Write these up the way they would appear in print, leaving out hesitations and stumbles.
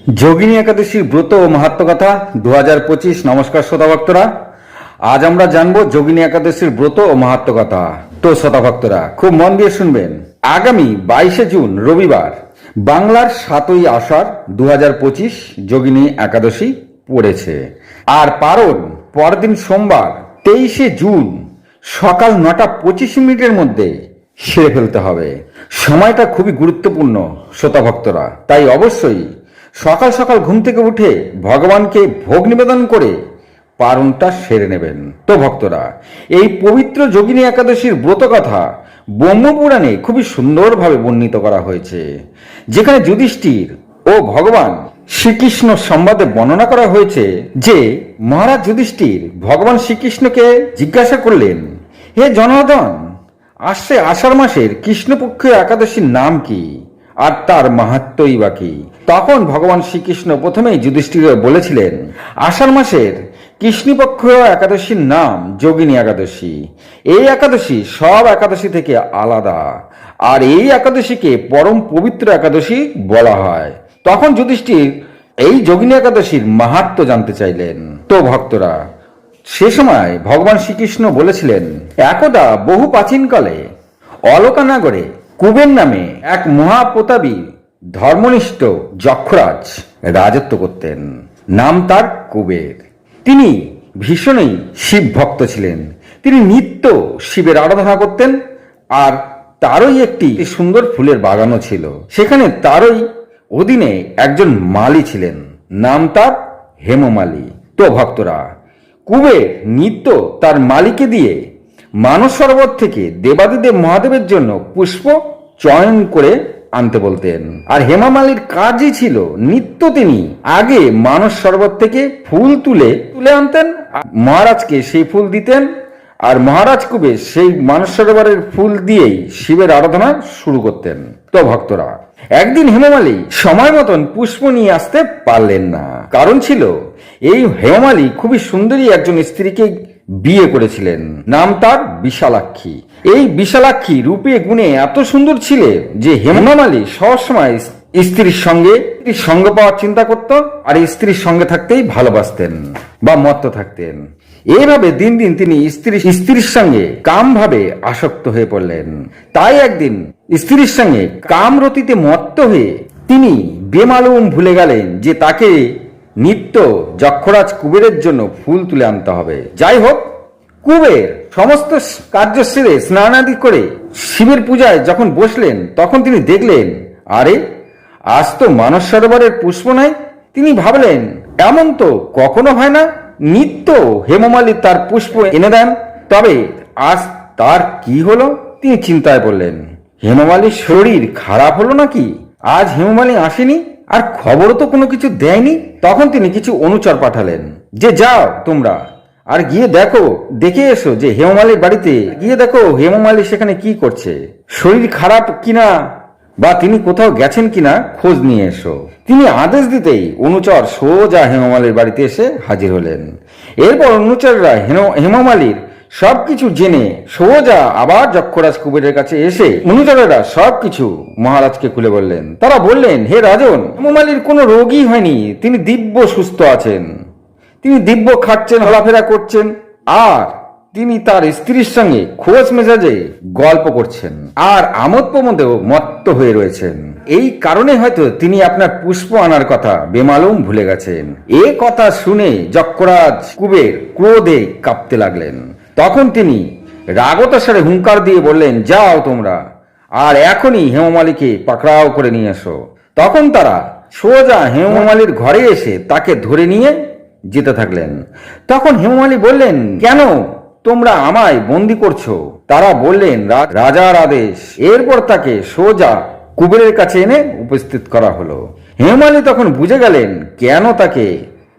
যোগিনী একাদশীর ব্রত ও মাহাত্ম্য কথা 2025। নমস্কার শ্রোতা ভক্তরা, আজ আমরা জানবো যোগিনী একাদশীর ব্রত ও মাহাত্ম্য কথা। তো শ্রোতা ভক্তরা খুব মন দিয়ে শুনবেন। আগামী 22শে জুন রবিবার বাংলার 7ই আষাঢ় 2025 যোগিনী একাদশী পড়েছে। আর পারণ পরদিন সোমবার 23শে জুন সকাল 9:25 মধ্যে সেরে ফেলতে হবে। সময়টা খুবই গুরুত্বপূর্ণ শ্রোতা ভক্তরা, তাই অবশ্যই সকাল সকাল ঘুম থেকে উঠে ভগবানকে ভোগ নিবেদন করে পারণটা সেরে নেবেন। তো ভক্তরা, এই পবিত্র যোগিনী একাদশীর ব্রত কথা ব্রহ্মপুরাণে খুবই সুন্দরভাবে বর্ণিত করা হয়েছে, যেখানে যুধিষ্ঠির ও ভগবান শ্রীকৃষ্ণ সংবাদে বর্ণনা করা হয়েছে যে মহারাজ যুধিষ্ঠির ভগবান শ্রীকৃষ্ণকে জিজ্ঞাসা করলেন, হে জনার্দন, আসছে আষাঢ় মাসের কৃষ্ণপক্ষীয় একাদশীর নাম কি আর তার মাহাত্ম্যই বা কি? তখন ভগবান শ্রীকৃষ্ণ প্রথমেই যুধিষ্ঠিরকে বলেছিলেন, আষাঢ় মাসের কৃষ্ণপক্ষীয় একাদশীর নাম যোগিনী একাদশী। এই একাদশী সব একাদশী থেকে আলাদা, আর এই একাদশীকে পরম পবিত্র একাদশী বলা হয়। তখন যুধিষ্ঠির এই যোগিনী একাদশীর মাহাত্ম্য জানতে চাইলেন। তো ভক্তরা, সে সময় ভগবান শ্রীকৃষ্ণ বলেছিলেন, একদা বহু প্রাচীনকালে অলকানগরে কুবের নামে এক মহাপ্রতাপী ধর্মনিষ্ঠ যক্ষরাজ রাজত্ব করতেন। নাম তার কুবের। তিনি ভীষণই শিব ভক্ত ছিলেন। তিনি নিত্য শিবের আরাধনা করতেন, আর তারই একটি সুন্দর ফুলের বাগানও ছিল। সেখানে তারই অধীনে একজন মালি ছিলেন, নাম তার হেমমালি। তো ভক্তরা, কুবের নিত্য তার মালিকে দিয়ে মানস সরোবর থেকে দেবাদিদেব মহাদেবের জন্য পুষ্প চয়ন করে আনতে বলতেন। আর হেমামালির কাজই ছিল নিত্য তিনি আগে মানস সরোবর থেকে ফুল তুলে আনতেন, মহারাজকে সেই ফুল দিতেন, আর মহারাজ কুবের সেই মানস সরোবরের ফুল দিয়েই শিবের আরাধনা শুরু করতেন। তো ভক্তরা, একদিন হেমমালি সময় মতন পুষ্প নিয়ে আসতে পারলেন না। কারণ ছিল, এই হেমমালি খুবই সুন্দরী একজন স্ত্রীকে বিয়ে করেছিলেন, নাম তার বিশালাক্ষী। এই বিশালাক্ষী রূপে গুণে এত সুন্দর ছিলেন যে হেমমালি সবসময় স্ত্রীর সঙ্গ পাওয়ার চিন্তা করত, আর স্ত্রীর সঙ্গে থাকতেই ভালোবাসতেন বা মত্ত থাকতেন। এইভাবে দিন দিন তিনি স্ত্রীর সঙ্গে কাম ভাবে আসক্ত হয়ে পড়লেন। তাই একদিন স্ত্রীর সঙ্গে কামরতিতে মত্ত হয়ে তিনি বেমালুম ভুলে গেলেন যে তাকে নিত্য যক্ষরাজ কুবেরের জন্য ফুল তুলে আনতে হবে। যাই হোক, কুবের সমস্ত কার্য সেরে স্নানাদি করে শিবের পূজায় যখন বসলেন, তখন তিনি দেখলেন, আরে আজ তো মানস সরোবরের পুষ্প নাই। তিনি ভাবলেন, এমন তো কখনো হয় না, নিত্য হেমমালি তার পুষ্প এনে দেন, তবে আজ তার কি হলো? তিনি চিন্তায় পড়লেন, হেমমালির শরীর খারাপ হলো নাকি? আজ হেমমালি আসেনি, আর খবরও তো কোনো কিছু দেয়নি। তখন তিনি কিছু অনুচর পাঠালেন যে, যাও তোমরা আর গিয়ে দেখে এসো যে হেমমালির বাড়িতে গিয়ে দেখো হেমমালি সেখানে কি করছে, শরীর খারাপ কিনা বা তিনি কোথাও গেছেন কিনা খোঁজ নিয়ে এসো। তিনি আদেশ দিতেই অনুচর সোজা হেমমালির বাড়িতে এসে হাজির হলেন। এরপর অনুচররা হেমমালির সবকিছু জেনে সোজা আবার যক্ষরাজ কুবেরের কাছে এসে অনুচরেরা সবকিছু মহারাজকে খুলে বললেন। তারা বললেন, হে রাজন, হেমমালির কোনো রোগই হয়নি, তিনি দিব্য সুস্থ আছেন। তিনি দিব্য খাচ্ছেন, চলাফেরা করছেন, আর তিনি তার স্ত্রীর সঙ্গে খোঁজ মেজাজে গল্প করছেন, আর আমোদ প্রমোদেও মত্ত হয়ে রয়েছেন। এই কারণে হয়তো তিনি আপনার পুষ্প আনার কথা বেমালুম ভুলে গেছেন। এ কথা শুনে যক্ষরাজ কুবের ক্রোধে কাঁপতে লাগলেন। তখন তিনি রাগতাসারে হুঙ্কার দিয়ে বললেন, যাও তোমরা আর এখনই হেমমালিকে পাকড়াও করে নিয়ে এসো। তখন তারা সোজা হেমমালির ঘরে এসে তাকে ধরে নিয়ে যেতে থাকলেন। তখন হেমমালি বললেন, কেন তোমরা আমায় বন্দি করছো? তারা বললেন, রাজার আদেশ। এরপর তাকে সোজা কুবেরের কাছে এনে উপস্থিত করা হলো। হেমমালি তখন বুঝে গেলেন কেন তাকে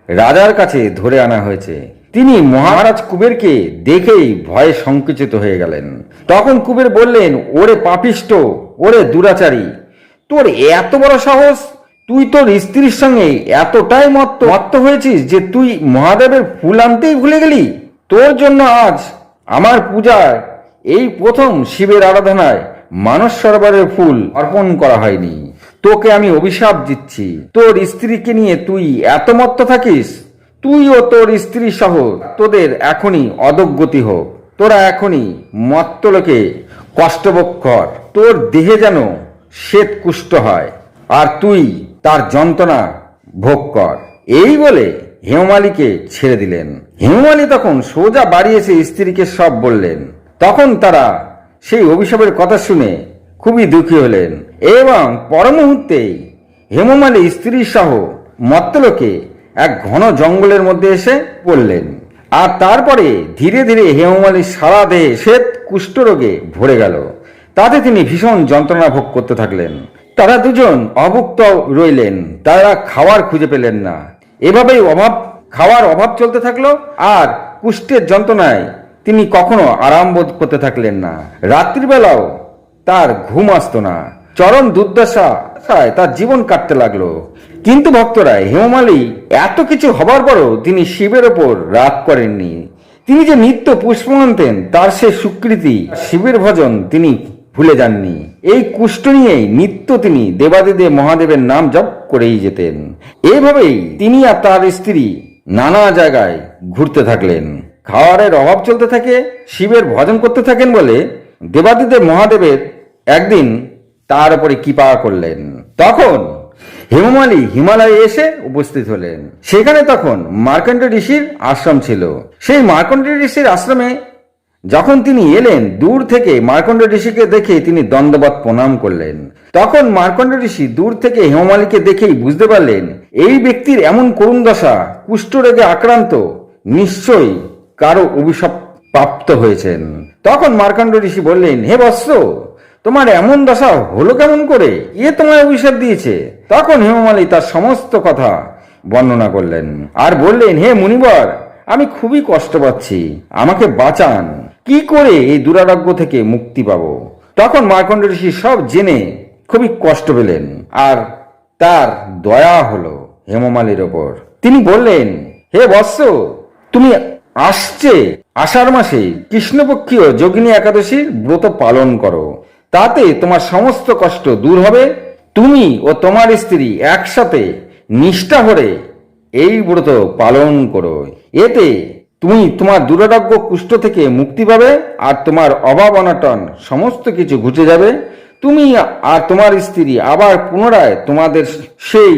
রাজার কাছে ধরে আনা হয়েছে। তিনি মহারাজ কুবেরকে দেখেই ভয়ে সংকুচিত হয়ে গেলেন। তখন কুবের বললেন, ওরে পাপিষ্ঠ, ওরে দুরাচারী, তোর এত বড় সাহস! তুই তোর স্ত্রীর সঙ্গে এতটাই মত্ত হয়েছিস যে তুই মহাদেবের ফুল আনতেই ভুলে গেলি। তোর জন্য আজ আমার পূজায় এই প্রথম শিবের আরাধনায় মানস সরোবরের ফুল অর্পণ করা হয়নি। তোকে আমি অভিশাপ দিচ্ছি, তোর স্ত্রীকে নিয়ে তুই এত মত্ত থাকিস, তুই ও তোর স্ত্রী সহ তোদের এখনই অধোগতি হোক, তোরা এখনই মত্তলোকে কষ্টভোগ কর, তোর দেহে যেন শ্বেত কুষ্ঠ হয় আর তুই তার যন্ত্রণা ভোগ কর। এই বলে হেমমালিকে ছেড়ে দিলেন। হেমমালি তখন সোজা বাড়ি এসে স্ত্রীকে সব বললেন। তখন তারা সেই অভিশাপের কথা শুনে খুবই দুঃখী হলেন এবং পর মুহূর্তেই হেমমালি স্ত্রী সহ মত্তলোকে এক ঘন জঙ্গলের মধ্যে এসে পড়লেন। আর তারপরে ধীরে ধীরে হেমমালির সারা দেহে শ্বেত কুষ্ঠরোগে ভরে গেল। তাতে তিনি ভীষণ যন্ত্রণা ভোগ করতে থাকলেন। তারা দুজন অভুক্ত রইলেন, তারা খাওয়ার খুঁজে পেলেন না। এভাবেই খাওয়ার অভাব চলতে থাকলো আর কুষ্ঠের যন্ত্রণায় তিনি কখনো আরাম বোধ করতে থাকলেন না। রাত্রিবেলাও তার ঘুম আসতো না, চরম দুর্দশায় তার জীবন কাটতে লাগলো। কিন্তু ভক্তরা, হেমমালি এত কিছু হবার পরও তিনি শিবের ওপর রাগ করেননি। তিনি যে নিত্য পুষ্প আনতেন তার সে স্বীকৃতি, শিবের ভজন তিনি ভুলে যাননি। এই কুষ্ঠ নিয়েই নিত্য তিনি দেবাদিদেব মহাদেবের নাম জপ করেই যেতেন। এইভাবেই তিনি আর তার স্ত্রী নানা জায়গায় ঘুরতে থাকলেন। খাওয়ারের অভাব চলতে থাকে, শিবের ভজন করতে থাকেন বলে দেবাদিদেব মহাদেবের একদিন তার উপরে কৃপা করলেন। তখন হেমমালি হিমালয়ে এসে উপস্থিত হলেন। সেখানে তখন মার্কণ্ড ঋষির আশ্রম ছিল। সেই মার্কণ্ড ঋষির আশ্রমে যখন তিনি এলেন, দূর থেকে মার্কণ্ড ঋষিকে দেখে তিনি দণ্ডবত প্রণাম করলেন। তখন মার্কণ্ড ঋষি দূর থেকে হেমমালিকে দেখেই বুঝতে পারলেন এই ব্যক্তির এমন করুণ দশা, কুষ্ঠরোগে আক্রান্ত, নিশ্চয়ই কারো অভিশাপ প্রাপ্ত হয়েছেন। তখন মার্কণ্ড ঋষি বললেন, হে বৎস, তোমার এমন দশা হলো কেমন করে? তোমায় অভিশাপ দিয়েছে? তখন হেমমালি তার সমস্ত কথা বর্ণনা করলেন আর বললেন, হে মুনিবর, আমি খুবই কষ্ট পাচ্ছি, আমাকে বাঁচান, কি করে এই দুরারোগ্য থেকে মুক্তি পাবো? তখন মার্কণ্ড ঋষি সব জেনে খুবই কষ্ট পেলেন আর তার দয়া হলো হেমমালির ওপর। তিনি বললেন, হে বৎস, তুমি আষাঢ় মাসে কৃষ্ণপক্ষীয় যোগিনী একাদশীর ব্রত পালন করো, তাতে তোমার সমস্ত কষ্ট দূর হবে। তুমি ও তোমার স্ত্রী একসাথে নিষ্ঠা ভরে এই ব্রত পালন করো, এতে তুমি তোমার দুরারোগ্য কুষ্ঠ থেকে মুক্তি পাবে আর তোমার অভাব অনটন সমস্ত কিছু ঘুচে যাবে। তুমি আর তোমার স্ত্রী আবার পুনরায় তোমাদের সেই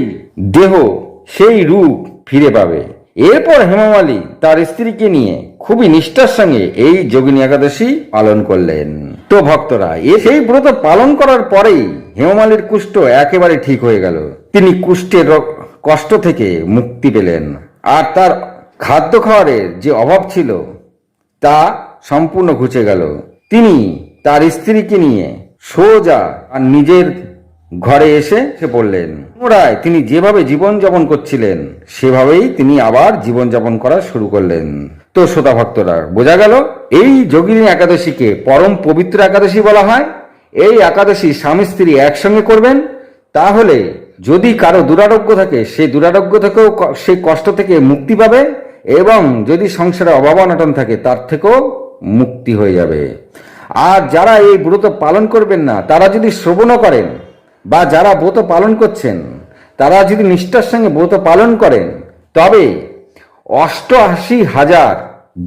দেহ, সেই রূপ ফিরে পাবে। এরপর হেমমালি তার স্ত্রীকে নিয়ে খুবই নিষ্ঠার সঙ্গে এই যোগিনী একাদশী পালন করলেন। তো ভক্তরা, সেই ব্রত পালন করার পরেই হেমমালির কুষ্ঠ একেবারে ঠিক হয়ে গেল। তিনি কুষ্ঠের কষ্ট থেকে মুক্তি পেলেন আর তার খাদ্য খাওয়ারের যে অভাব ছিল তা সম্পূর্ণ ঘুচে গেল। তিনি তার স্ত্রীকে নিয়ে সোজা আর নিজের ঘরে এসে পড়লেন। পুনরায় তিনি যেভাবে জীবনযাপন করছিলেন সেভাবেই তিনি আবার জীবনযাপন করা শুরু করলেন। তো শ্রোতা ভক্তরা, বোঝা গেল এই যোগিনী একাদশীকে পরম পবিত্র একাদশী বলা হয়। এই একাদশী স্বামী স্ত্রী একসঙ্গে করবেন, তাহলে যদি কারো দুরারোগ্য থাকে সেই দুরারোগ্য থেকেও, সেই কষ্ট থেকে মুক্তি পাবে এবং যদি সংসারে অভাব অনটন থাকে তার থেকেও মুক্তি হয়ে যাবে। আর যারা এই ব্রত পালন করবেন না, তারা যদি শ্রবণও করেন বা যারা ব্রত পালন করছেন তারা যদি নিষ্ঠার সঙ্গে ব্রত পালন করেন, তবে 88,000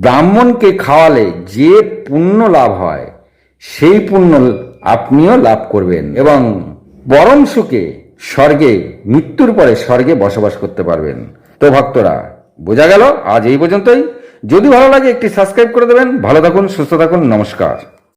ব্রাহ্মণকে খাওয়ালে যে পুণ্য লাভ হয় সেই পুণ্য আপনিও লাভ করবেন এবং পরম সুখে স্বর্গে, মৃত্যুর পরে স্বর্গে বসবাস করতে পারবেন। তো ভক্তরা, বোঝা গেল। আজ এই পর্যন্তই। যদি ভালো লাগে একটি সাবস্ক্রাইব করে দেবেন। ভালো থাকুন, সুস্থ থাকুন, নমস্কার।